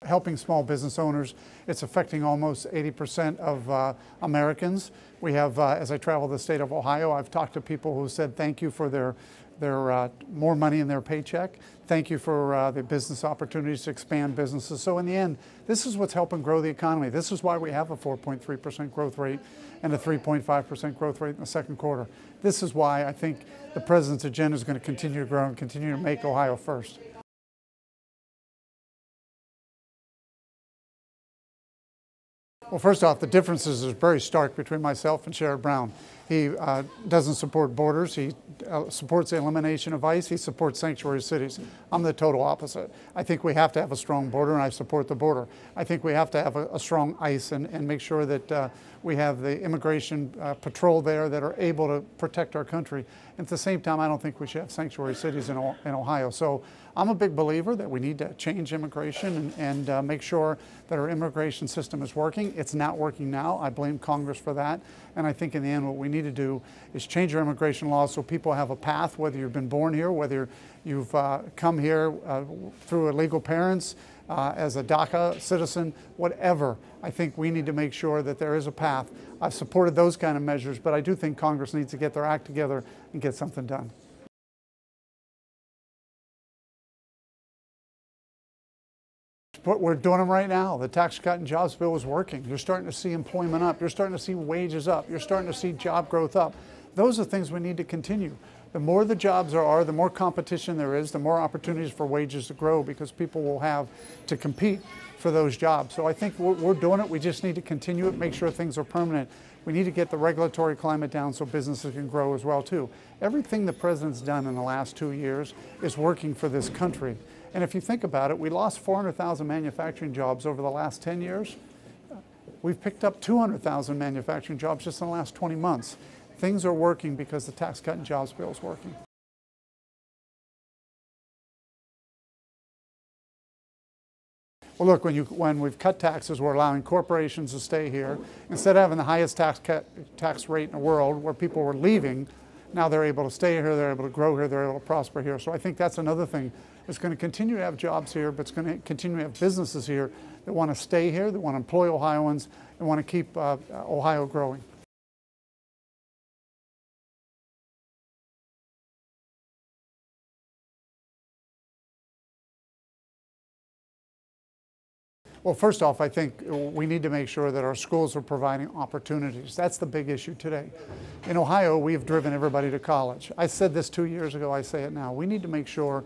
Helping small business owners. It's affecting almost 80% of Americans. We have, as I travel the state of Ohio, I've talked to people who said thank you for their more money in their paycheck. Thank you for the business opportunities to expand businesses. So in the end, this is what's helping grow the economy. This is why we have a 4.3% growth rate and a 3.5% growth rate in the second quarter. This is why I think the president's agenda is going to continue to grow and continue to make Ohio first. Well, first off, the differences are very stark between myself and Sherrod Brown. He doesn't support borders. He supports the elimination of ICE. He supports sanctuary cities. I'm the total opposite. I think we have to have a strong border, and I support the border. I think we have to have a strong ICE and make sure that we have the immigration patrol there that are able to protect our country. And at the same time, I don't think we should have sanctuary cities in Ohio. So I'm a big believer that we need to change immigration and make sure that our immigration system is working. It's not working now. I blame Congress for that. And I think in the end, what we need to do is change our immigration laws so people have a path, whether you've been born here, whether you've come here through illegal parents, as a DACA citizen, whatever. I think we need to make sure that there is a path. I've supported those kind of measures, but I do think Congress needs to get their act together and get something done. We're doing them right now. The tax cut and jobs bill is working. You're starting to see employment up. You're starting to see wages up. You're starting to see job growth up. Those are things we need to continue. The more the jobs there are, the more competition there is, the more opportunities for wages to grow because people will have to compete for those jobs. So I think we're doing it. We just need to continue it, make sure things are permanent. We need to get the regulatory climate down so businesses can grow as well too. Everything the president's done in the last 2 years is working for this country. And if you think about it, we lost 400,000 manufacturing jobs over the last 10 years. We've picked up 200,000 manufacturing jobs just in the last 20 months. Things are working because the tax cut and jobs bill is working. Well, look, when we've cut taxes, we're allowing corporations to stay here. Instead of having the highest tax rate in the world where people were leaving, now they're able to stay here, they're able to grow here, they're able to prosper here. So I think that's another thing. It's going to continue to have jobs here, but it's going to continue to have businesses here that want to stay here, that want to employ Ohioans, and want to keep Ohio growing. Well, first off, I think we need to make sure that our schools are providing opportunities. That's the big issue today. In Ohio, we've driven everybody to college. I said this 2 years ago, I say it now. We need to make sure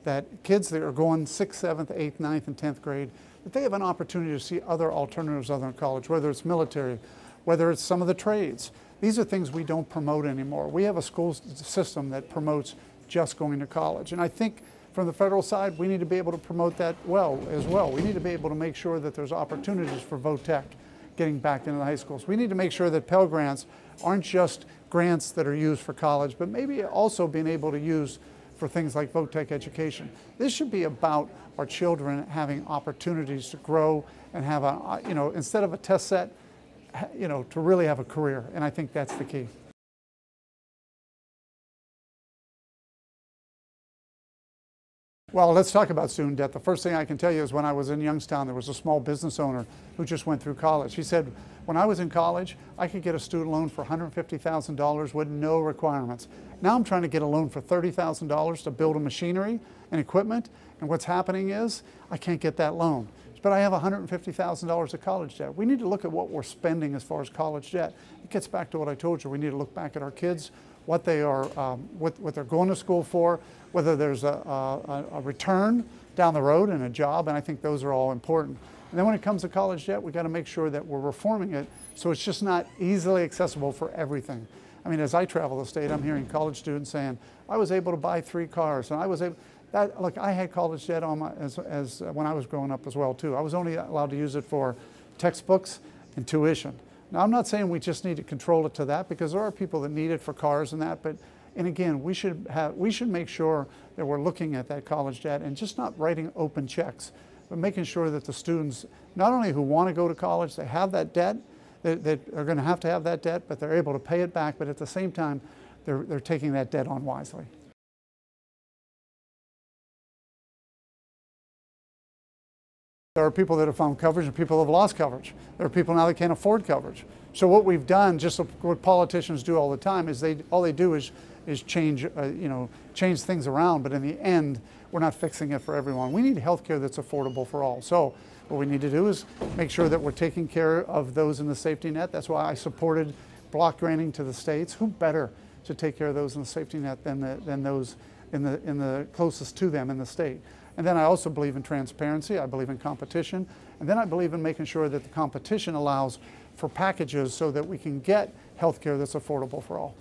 that kids that are going 6th, 7th, 8th, 9th, and 10th grade, that they have an opportunity to see other alternatives other than college, whether it's military, whether it's some of the trades. These are things we don't promote anymore. We have a school system that promotes just going to college. And I think from the federal side, we need to be able to promote that as well. We need to be able to make sure that there's opportunities for VOTEC getting back into the high schools. We need to make sure that Pell Grants aren't just grants that are used for college, but maybe also being able to use for things like VOTEC education. This should be about our children having opportunities to grow and have a, instead of a test set, to really have a career. And I think that's the key. Well, let's talk about student debt. The first thing I can tell you is when I was in Youngstown, there was a small business owner who just went through college. He said, when I was in college, I could get a student loan for $150,000 with no requirements. Now I'm trying to get a loan for $30,000 to build a machinery and equipment, and what's happening is I can't get that loan. But I have $150,000 of college debt. We need to look at what we're spending as far as college debt. It gets back to what I told you. We need to look back at our kids, what they are, what they're going to school for, whether there's a return down the road and a job, and I think those are all important. And then when it comes to college debt, we've got to make sure that we're reforming it so it's just not easily accessible for everything. I mean, as I travel the state, I'm hearing college students saying, I was able to buy 3 cars, and I was able, look, I had college debt on when I was growing up as well too. I was only allowed to use it for textbooks and tuition. Now, I'm not saying we just need to control it to that, because there are people that need it for cars and that, but and again, we should make sure that we're looking at that college debt and just not writing open checks, but making sure that the students, not only who want to go to college, they have that debt, that are going to have that debt, but they're able to pay it back, but at the same time, they're taking that debt on wisely. There are people that have found coverage and people have lost coverage. There are people now that can't afford coverage. So what we've done, just what politicians do all the time, is all they do is change, change things around, but in the end, we're not fixing it for everyone. We need health care that's affordable for all. So what we need to do is make sure that we're taking care of those in the safety net. That's why I supported block granting to the states. Who better to take care of those in the safety net than those in the closest to them in the state? And then I also believe in transparency. I believe in competition. And then I believe in making sure that the competition allows for packages so that we can get health care that's affordable for all.